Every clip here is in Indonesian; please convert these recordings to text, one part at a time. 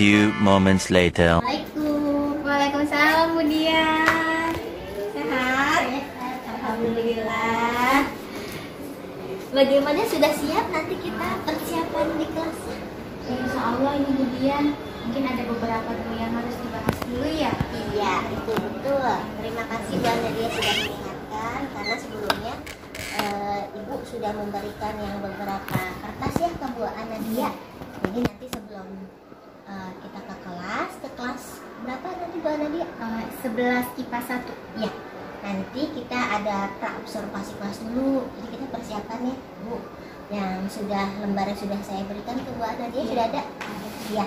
few moments later. Assalamualaikum. Waalaikumsalam, Bu Dian. Sehat? Alhamdulillah. Bagaimana, sudah siap nanti kita persiapan di kelas? Insya Allah ini Bu Dian. Mungkin ada beberapa dulu yang harus dibahas dulu ya? Iya, betul. Terima kasih Bu Nadia sudah mengingatkan, karena sebelumnya Ibu sudah memberikan yang beberapa kertas ya ke Bu Nadia. Jadi nanti sebelum kita ke kelas berapa nanti Bu Nadia? 11 IPA 1. Ya. Nanti kita ada pra-observasi kelas dulu. Jadi kita persiapan ya, Bu. Yang sudah lembar yang sudah saya berikan ke Bu Nadia sudah ada? Iya.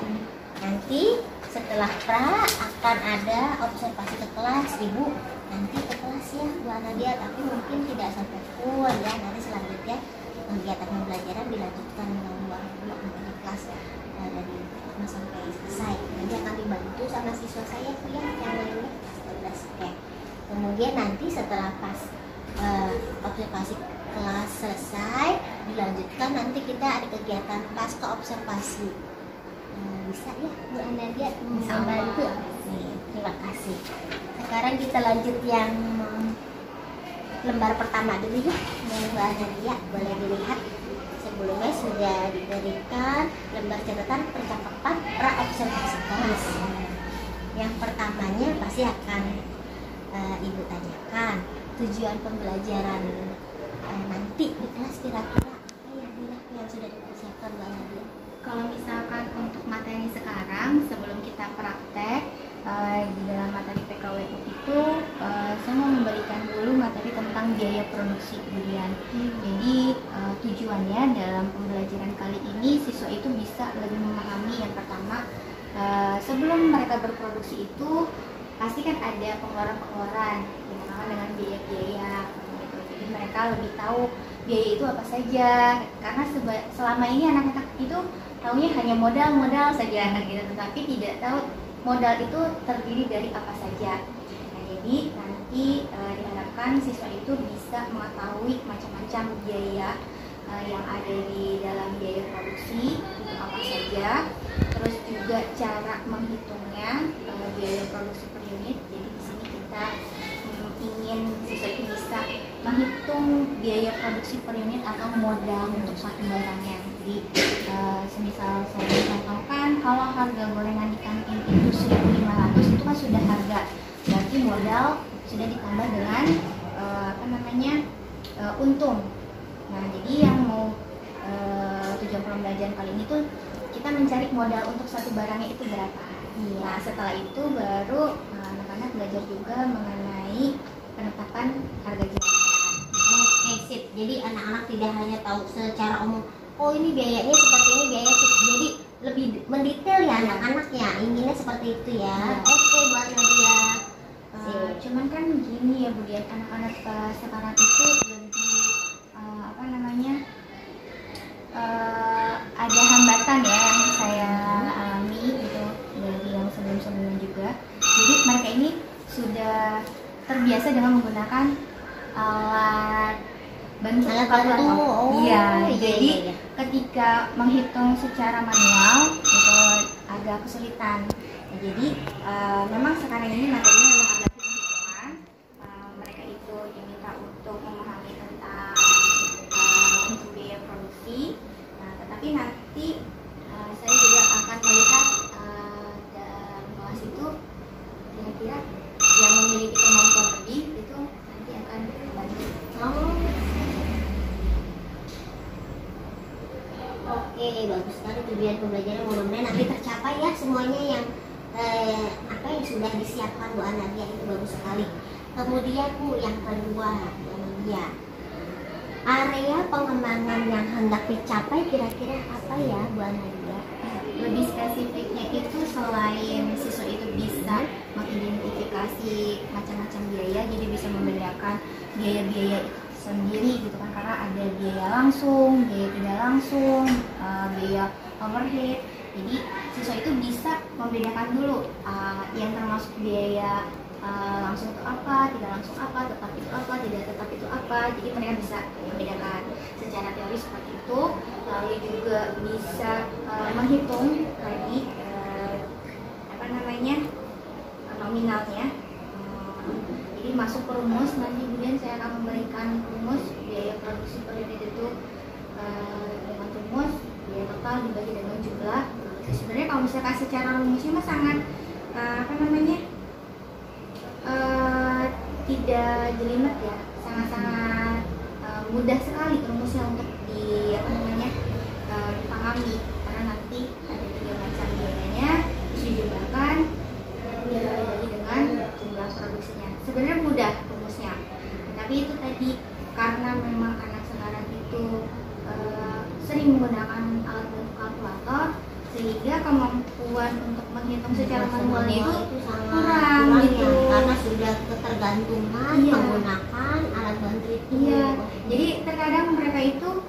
Nanti setelah pra akan ada observasi ke kelas, Ibu. Nanti ke kelas ya Bu Nadia, tapi mungkin tidak sampai full ya. Nanti selanjutnya kegiatan pembelajaran dilanjutkan dengan Bu Nadia nanti di kelas dari pertama sampai selesai. Nanti akan dibantu sama siswa saya tuh ya, yang lainnya kelas 11 ya. Kemudian nanti setelah pas observasi kelas selesai, dilanjutkan nanti kita ada kegiatan pasca observasi. Bisa ya Bu Nadia membantu. Terima kasih. Sekarang kita lanjut yang lembar pertama dulu ya, yang Bu Nadia boleh dilihat. Sebelumnya sudah diberikan lembar catatan percakapan pra-observasi kelas. Yang pertamanya pasti akan Ibu tanyakan tujuan pembelajaran nanti di kelas, kira-kira apa yang sudah dipersiapkan Bu Nadia? Kalau misalkan untuk materi sekarang, sebelum kita praktek di dalam materi PKWU itu, saya mau memberikan dulu materi tentang biaya produksi kemudian. Jadi tujuannya dalam pembelajaran kali ini siswa itu bisa lebih memahami yang pertama, sebelum mereka berproduksi itu pasti kan ada pengeluaran-pengeluaran yang dengan biaya-biaya gitu. Jadi mereka lebih tahu biaya itu apa saja, karena selama ini anak-anak itu taunya hanya modal saja gitu, tetapi tidak tahu modal itu terdiri dari apa saja. Nah, jadi nanti diharapkan siswa itu bisa mengetahui macam-macam biaya yang ada di dalam biaya produksi itu apa saja, terus juga cara menghitungnya biaya produksi per unit. Jadi di sini kita ingin siswa itu bisa menghitung biaya produksi per unit atau modal untuk suatu barangnya. Jadi semisal saya contohkan, kalau harga gorengan di kantin itu 1.500, itu kan sudah harga, berarti modal sudah ditambah dengan untung. Nah, jadi yang mau tujuan pembelajaran kali ini tuh kita mencari modal untuk satu barangnya itu berapa. Nah, setelah itu baru anak-anak belajar juga mengenai penetapan harga jual. Oke, sip. Jadi anak-anak tidak hanya tahu secara umum, oh ini biayanya seperti ini, biaya jadi lebih mendetail ya anak-anak ya, inginnya seperti itu ya. Oke, Bu Nadia. Cuman kan gini ya Bu Dian, anak-anak sekarang itu lebih ada hambatan ya yang saya alami gitu dari yang sebelum-sebelumnya juga. Jadi mereka ini sudah terbiasa dengan menggunakan alat bantu kalkulator. Iya, jadi ketika menghitung secara manual itu agak kesulitan. Nah, jadi memang sekarang ini materinya memang agak hitung-hitungan. Mereka itu diminta untuk memahami tentang biaya produksi. Nah, tetapi nanti saya juga akan melihat dalam kelas itu kira-kira yang memiliki kemampuan lebih itu nanti akan dibantu. Oke, bagus sekali tujuan pembelajaran, mudah-mudahan nanti tercapai ya semuanya yang yang sudah disiapkan Bu Nadia, itu bagus sekali. Kemudian Bu, yang kedua, area pengembangan yang hendak dicapai kira-kira apa ya Bu Nadia? Lebih spesifiknya itu selain siswa itu bisa mengidentifikasi macam-macam biaya, jadi bisa membedakan biaya-biaya sendiri gitu kan, karena ada biaya langsung, biaya tidak langsung, biaya overhead. Jadi siswa itu bisa membedakan dulu yang termasuk biaya langsung itu apa, tidak langsung apa, tetap itu apa, tidak tetap itu apa. Jadi mereka bisa membedakan secara teori seperti itu. Lalu juga bisa menghitung tadi nominalnya. Jadi masuk ke rumus, nanti kemudian saya akan memberikan rumus biaya produksi per unit itu dengan rumus biaya total dibagi dengan jumlah. Sebenarnya kalau misalkan secara rumusnya mah sangat tidak jelimet ya, sangat-sangat mudah sekali rumusnya untuk dipahami, karena nanti ada 3 macam biayanya dijumlahkan dibagi dengan jumlah produksinya. Sebenarnya mudah rumusnya, tapi itu tadi karena memang anak sekarang itu sering menggunakan alat bantu kalkulator, sehingga kemampuan untuk menghitung secara manual itu kurang gitu, karena sudah ketergantungan menggunakan alat bantu itu. Jadi terkadang mereka itu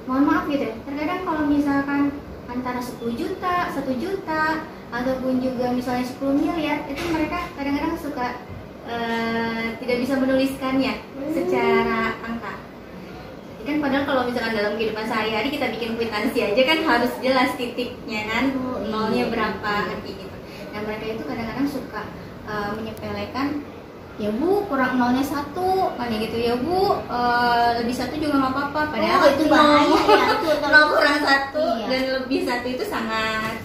mohon maaf gitu ya, terkadang kalau misalkan antara 10 juta, 1 juta, ataupun juga misalnya 10 miliar, itu mereka kadang-kadang suka tidak bisa menuliskannya secara angka. Kan padahal kalau misalkan dalam kehidupan sehari-hari kita bikin kwitansi aja kan harus jelas titiknya kan, nolnya berapa nanti gitu. Nah mereka itu kadang-kadang suka menyepelekan, ya Bu kurang nolnya 1 kan ya gitu, ya Bu lebih 1 juga nggak apa-apa, padahal itu bahaya ya, itu nol kurang 1 dan lebih 1 itu sangat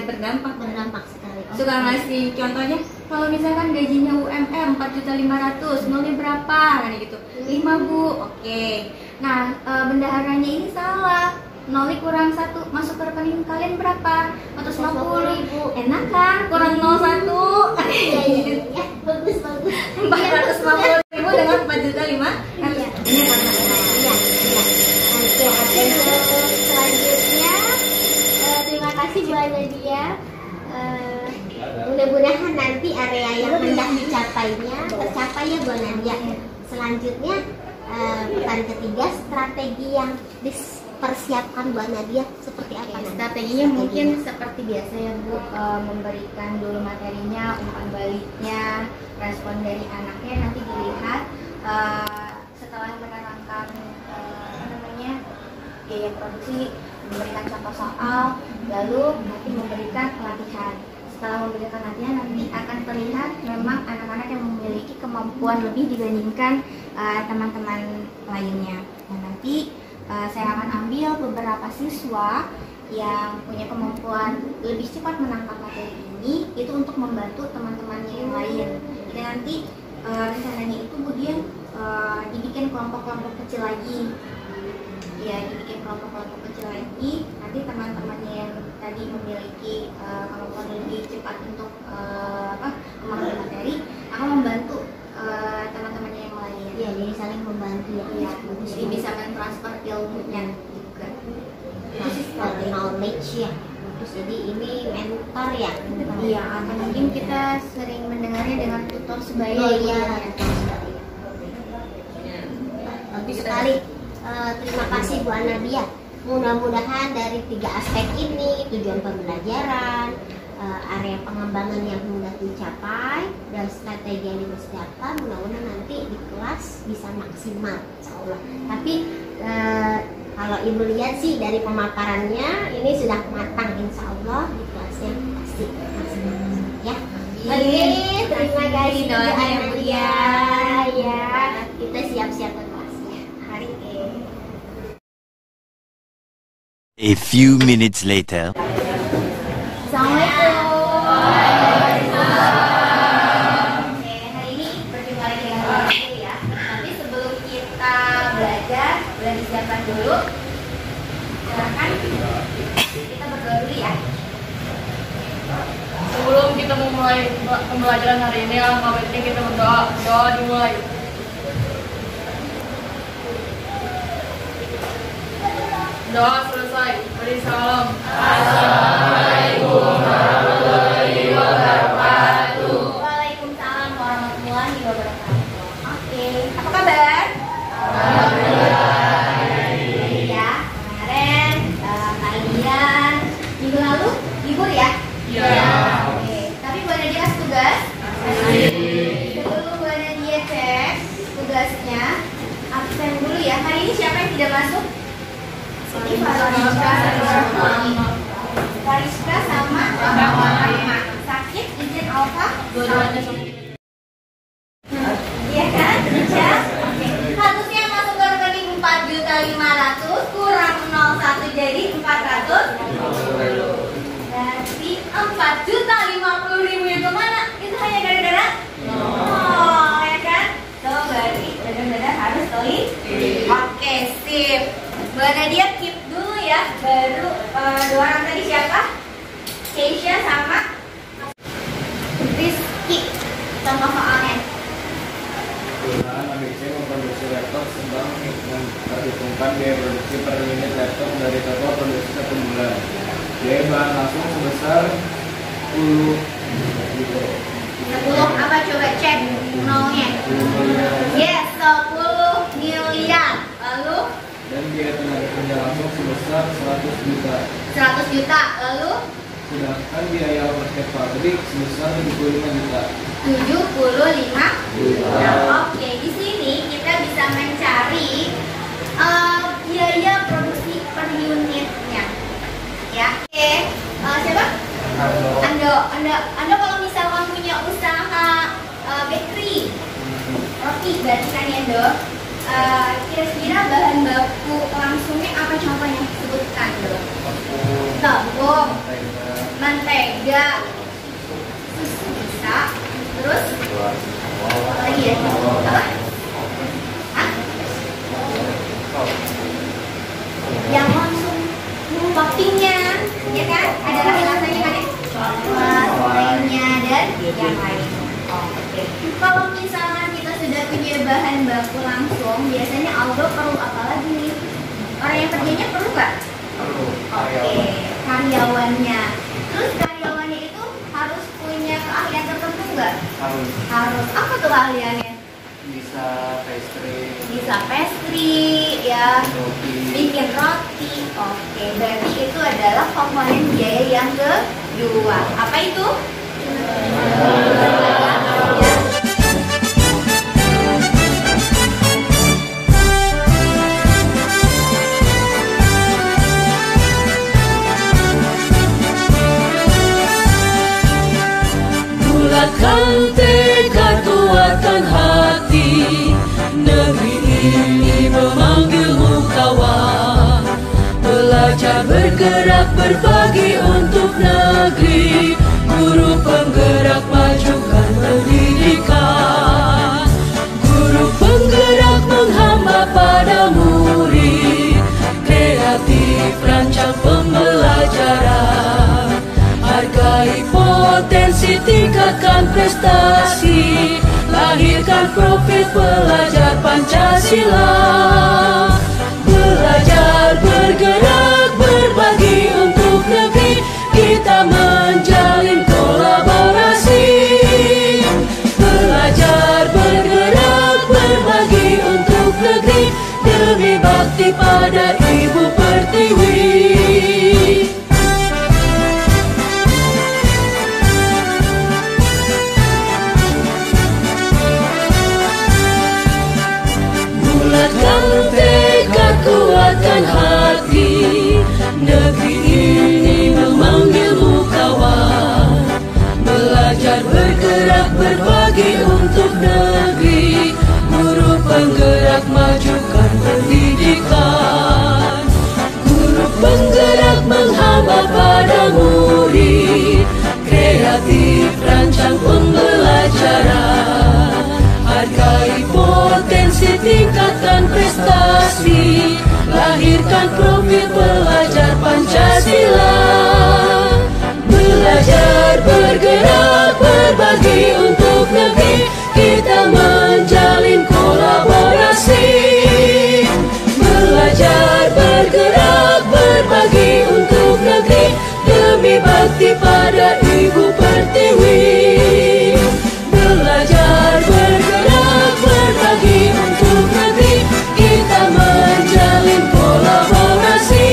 berdampak sekali. Suka ngasih contohnya, kalau misalkan gajinya UMR 4.500.000, nolnya berapa kan gitu, 5 Bu, oke. Nah bendaharanya ini salah, nolnya kurang 1, masuk ke rekening kalian berapa? 450.000. Enak kan? Kurang 01. Iya, bagus. 450.000 dengan 4.500.000. Ini selanjutnya terima kasih Bu Nadia. Mudah-mudahan nanti area yang hendak dicapainya tercapai ya Bu Nadia. Selanjutnya pertanyaan ketiga, strategi yang dipersiapkan Bu Nadia seperti apa? Strateginya mungkin seperti biasa ya Bu, memberikan dulu materinya, umpan baliknya, respon dari anaknya nanti dilihat setelah menerangkan biaya produksi, memberikan contoh soal, lalu nanti memberikan pelatihan. Setelah memberikan latihan nanti akan terlihat memang anak-anak yang memiliki kemampuan lebih dibandingkan teman-teman lainnya. Nah nanti saya akan ambil beberapa siswa yang punya kemampuan lebih cepat menangkap materi ini, itu untuk membantu teman-temannya yang lain. Jadi nanti rencananya itu kemudian dibikin kelompok-kelompok kecil lagi. Ya, dibikin kelompok-kelompok kecil lagi. Nanti teman-temannya yang tadi memiliki kemampuan lebih cepat untuk memahami materi akan membantu teman-temannya yang lain. Ya, jadi saling membantu ya. Iya, jadi bisa mentransfer ilmunya juga. Transfer knowledge ya. Terus jadi ini mentor ya. Iya, atau mungkin kita sering mendengarnya dengan tutor sebaya. Oh iya, bagus sekali. Terima kasih Bu Nadia. Mudah-mudahan dari 3 aspek ini, tujuan pembelajaran, area pengembangan yang hendak dicapai, dan strategi yang dipersiapkan, mudah-mudahan nanti di kelas bisa maksimal, insya Allah. Tapi kalau Ibu lihat sih dari pemaparannya ini sudah matang, insya Allah di kelasnya pasti maksimal ya. Oke, terima kasih doanya Bu ya. Kita siap-siap ke kelasnya hari ini. A few minutes later. Assalamualaikum. Oke, hari ini berjumpa lagi dengan saya ya. Tapi sebelum kita belajar siapkan dulu. Silakan kita berdoa dulu ya. Sebelum kita memulai pembelajaran hari ini, alangkah baiknya kita berdoa. Doa dimulai. Doa selesai. Beri salam. Assalamualaikum warahmatullahi wabarakatuh. Waalaikumsalam warahmatullahi wabarakatuh. Oke, apa kabar? Alhamdulillah. Ya, kemarin kalian minggu lalu libur ya? Iya. Oke, tapi Bu Nadia kasih tugas. Sebelum Bu Nadia cek tugasnya, absen dulu ya. Hari ini siapa yang tidak masuk? Fariska sama Rahma. Sakit izin alfa? Dua-duanya sama. Iya kan? Bisa? Oke. Harusnya masuk ke rekening 4.500 kurang 01 jadi 400. Berarti 4.050.000 itu mana? Itu hanya gara-gara oh, ya kan? So, berarti benar-benar harus tulis. Oke, sip. Mbak Nadia keep dulu ya. Baru dua orang tadi siapa? Keisha sama Rizky. Contoh soalnya. Perusahaan ABC memproduksi laptop sedang memperhitungkan biaya produksi per unit laptop dari total produksi 1 bulan. Biaya bahan langsung sebesar 10 gitu. 10 apa coba cek nolnya? Yes, 10 miliar. Lalu Dan biaya tenaga kerja langsung sebesar 100 juta. 100 juta. Lalu Sedangkan biaya overhead pabrik sebesar 75 juta. 75. Juta. Nah, oke, di sini kita bisa mencari biaya produksi per unitnya. Ya. Oke, siapa? Ando kalau misalkan punya usaha bakery, roti berarti kan ya, Ando? Kira-kira bahan baku langsungnya apa contohnya? Sebutkan, Do. Tepung, mentega, susu bisa. Terus apa lagi ya? Apa? Hah? Yang langsung toppingnya, ya kan? Ada rasa-rasanya kan ya? Coklat, lainnya dan yang lain. Oke. Kalau misalnya kita sudah punya bahan baku langsung, biasanya Aldo perlu apa lagi nih? Orang yang kerjanya perlu nggak? Perlu. Oke, karyawannya. Terus karyawannya itu harus punya keahlian tertentu nggak? Harus. Harus. Apa tuh keahliannya? Bisa pastry. Bisa pastry, ya. Roti. Bikin roti. Oke, berarti itu adalah komponen biaya yang kedua. Apa itu? Bulatkan tekad, kuatkan hati. Negeri ini memanggilmu kawan. Belajar, bergerak, berbagi untuk negeri. Guru penggerak, majukan pendidikan. Guru penggerak menghamba pada murid. Kreatif, rancang pembelajaran. Hargai potensi, tingkatkan prestasi. Lahirkan profil pelajar Pancasila. Belajar, bergerak, berbagi untuk negeri. Kita menjalin kolaborasi. Belajar, bergerak, berbagi untuk negeri. Demi bakti pada Ibu Pertiwi. Bulatkan tekad, kuatkan hati. Negeri ini memanggilmu kawan. Belajar, bergerak, berbagi untuk negeri. Guru penggerak, majukan pendidikan. Guru penggerak menghamba pada murid. Kreatif, rancang pembelajaran. Hargai potensi, tingkatkan prestasi. Lahirkan profil pelajar Pancasila. Belajar, bergerak, berbagi untuk negeri. Kita menjalin kolaborasi. Belajar, bergerak, berbagi untuk negeri. Demi bakti pada Ibu Pertiwi. Belajar, bergerak, berbagi untuk negeri. Kita menjalin kolaborasi.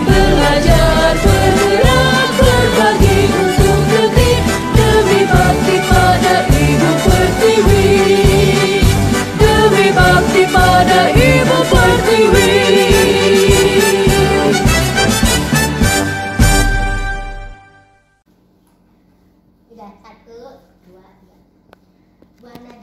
Belajar, bergerak, berbagi untuk negeri. Demi bakti pada Ibu Pertiwi. Demi bakti pada Ibu Pertiwi.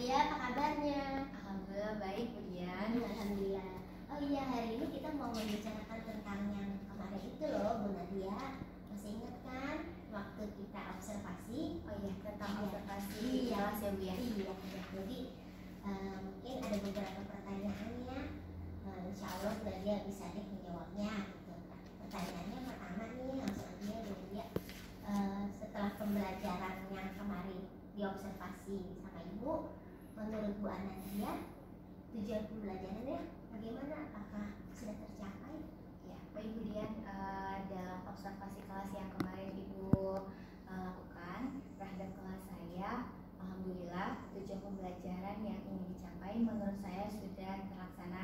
Nadia, apa kabarnya? Alhamdulillah baik, Bu Dian. Alhamdulillah. Oh iya, hari ini kita mau membicarakan tentang yang kemarin itu loh, Bu Nadia. Masih ingat kan waktu kita observasi? Oh iya, tentang Iya. observasi Iya. kelas ya Bu ya. Iya. Jadi mungkin ada beberapa pertanyaannya. Insya Allah Bu Nadia bisa deh menjawabnya. Gitu. Pertanyaannya pertama nih, langsung aja Bu Nadia. Setelah pembelajaran yang kemarin diobservasi sama Ibu, menurut Bu Anadia tujuan pembelajarannya bagaimana? Apakah sudah tercapai? Ya, baik Bu Dian, dalam observasi kelas yang kemarin Ibu lakukan terhadap kelas saya, alhamdulillah tujuan pembelajaran yang ingin dicapai menurut saya sudah terlaksana,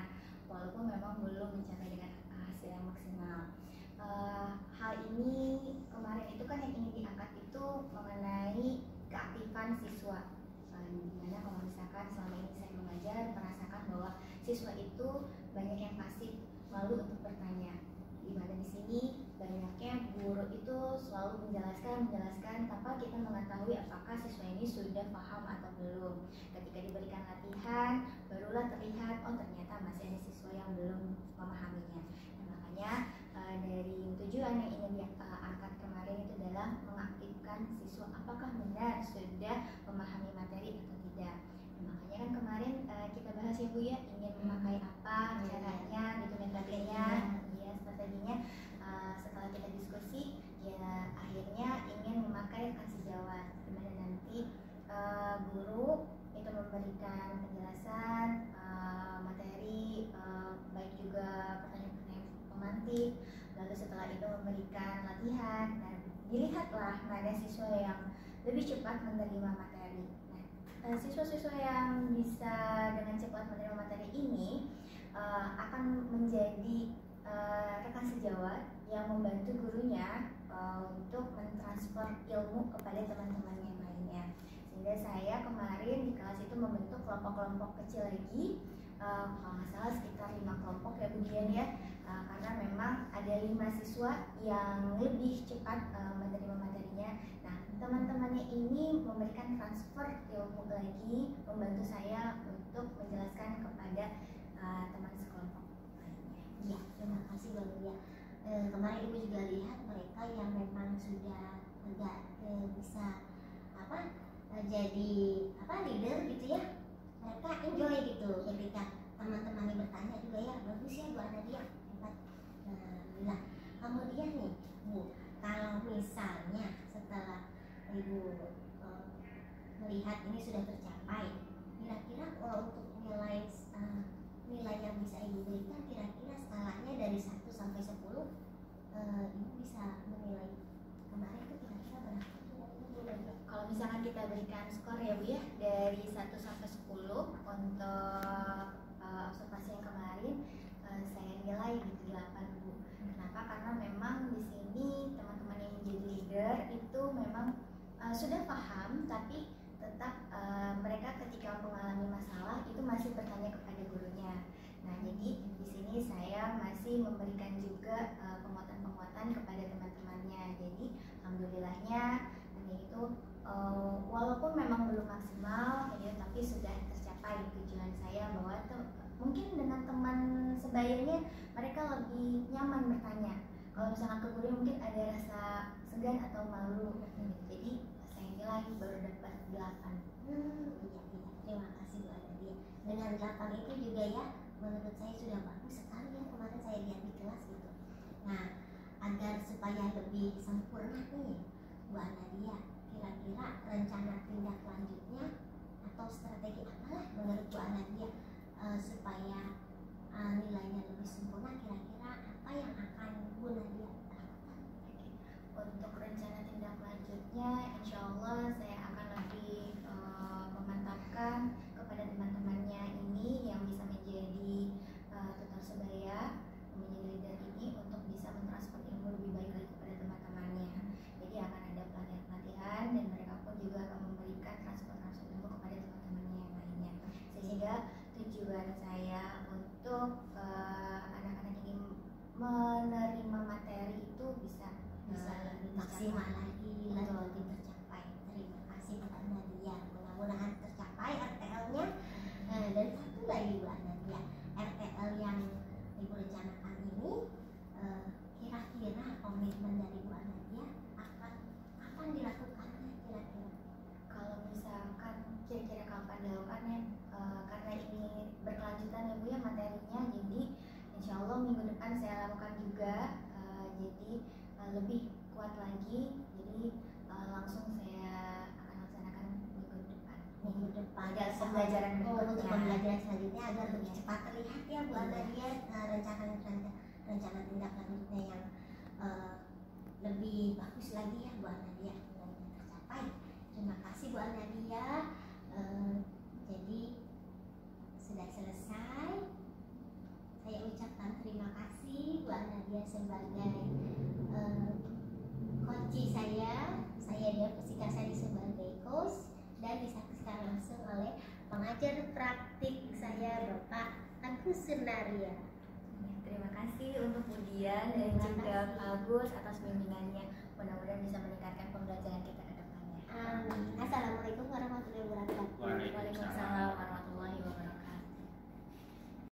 walaupun memang belum mencapai dengan hasil yang maksimal. Hal ini kemarin itu kan yang ingin diangkat itu mengenai keaktifan siswa. Dimana kalau misalkan selama ini saya mengajar merasakan bahwa siswa itu banyak yang pasif, malu untuk bertanya. Dimana di sini banyaknya guru itu selalu menjelaskan tanpa kita mengetahui apakah siswa ini sudah paham atau belum. Ketika diberikan latihan, barulah terlihat oh ternyata masih ada siswa yang belum memahaminya. Nah, makanya dari tujuan yang ingin diangkat kemarin itu adalah mengaktifkan siswa apakah benar sudah memahami materi atau tidak. Nah, makanya kan kemarin kita bahas ya Bu ya, ingin memakai apa caranya gitu, metodenya, ya strateginya. Setelah kita diskusi ya akhirnya ingin memakai kasijawat, dimana nanti guru itu memberikan penjelasan materi, baik juga pertanyaan-pertanyaan pemantik, lalu setelah itu memberikan latihan dan dilihatlah mana siswa yang lebih cepat menerima materi. Nah, siswa-siswa yang bisa dengan cepat menerima materi ini akan menjadi rekan sejawat yang membantu gurunya untuk mentransfer ilmu kepada teman-teman yang lainnya. Sehingga saya kemarin di kelas itu membentuk kelompok-kelompok kecil lagi, kalau nggak salah sekitar 5 kelompok ya Bu Dian ya, karena memang ada 5 siswa yang lebih cepat menerima materinya. Nah, teman-temannya ini memberikan transfer ilmu lagi, membantu saya untuk menjelaskan kepada teman sekelompok lainnya. Iya, terima kasih Bu Nadia. Kemarin Ibu juga lihat mereka yang memang sudah enggak bisa jadi leader gitu ya, mereka enjoy gitu ketika teman-temannya bertanya juga ya, bagus ya Bu Nadia, hebat. Alhamdulillah. Kemudian nih Bu, kalau misalnya setelah Ibu melihat ini sudah tercapai, kira-kira untuk nilai yang bisa Ibu berikan, kira-kira skalanya dari 1 sampai 10, Ibu bisa menilai kemarin itu kira-kira berapa? Kalau misalkan kita berikan skor ya Bu ya, dari 1 sampai 10 untuk observasi yang kemarin, saya nilai di 8 Bu. Kenapa? Karena memang di sini teman-teman yang menjadi leader itu memang sudah paham, tapi tetap mereka ketika mengalami masalah itu masih bertanya kepada gurunya. Nah, jadi di sini saya masih memberikan juga penguatan-penguatan kepada teman-temannya. Jadi alhamdulillahnya ini itu walaupun memang belum maksimal ya, tapi sudah tercapai tujuan saya bahwa mungkin dengan teman sebayanya mereka lebih nyaman bertanya. Kalau misalkan ke guru mungkin ada rasa segan atau malu. Jadi saya nilai baru dapat 8. Iya. Terima kasih Bu Nadia. Dengan 8 itu juga ya, menurut saya sudah bagus sekali ya, kemarin saya lihat di kelas gitu. Nah, agar supaya lebih sempurna nih Bu Nadia, kira-kira rencana tindak lanjutnya atau strategi apalah menurut Bu Nadia supaya nilainya lebih sempurna, kira-kira apa yang akan Bu Nadia lakukan? Untuk rencana tindak lanjutnya, insya Allah saya akan lebih memantapkan kepada teman-temannya ini yang bisa menjadi tutor sebaya, menjadi leader ini untuk bisa mentransfer ilmu lebih baik lagi kepada teman-temannya. Jadi akan ada pelatihan-pelatihan dan mereka pun juga akan memberikan transfer ilmu kepada teman-temannya yang lainnya. Sehingga tujuan saya untuk anak-anak ini menerima materi itu bisa lebih maksimal lagi, lebih tercapai. Terima kasih Bu Nadia. Mudah-mudahan tercapai RTL-nya minggu depan saya lakukan juga, jadi lebih kuat lagi. Jadi langsung saya akan laksanakan minggu depan. Ada pembelajaran berikutnya. untuk pembelajaran selanjutnya agar lebih cepat terlihat ya Bu Anadia rencana tindak lanjutnya yang lebih bagus lagi ya Bu Anadia tercapai. Terima kasih Bu Anadia. Jadi sudah selesai. Saya ucapkan terima kasih Bu Anadia sebagai coach saya Dia Pusikasari sebagai coach, dan disaksikan langsung oleh pengajar praktik saya Bapak Agus Sunaria. Terima kasih untuk Budian dan juga Pak Agus atas bimbingannya. Mudah-mudahan bisa meningkatkan pembelajaran kita ke depannya. Assalamualaikum warahmatullahi wabarakatuh. Waalaikumsalam.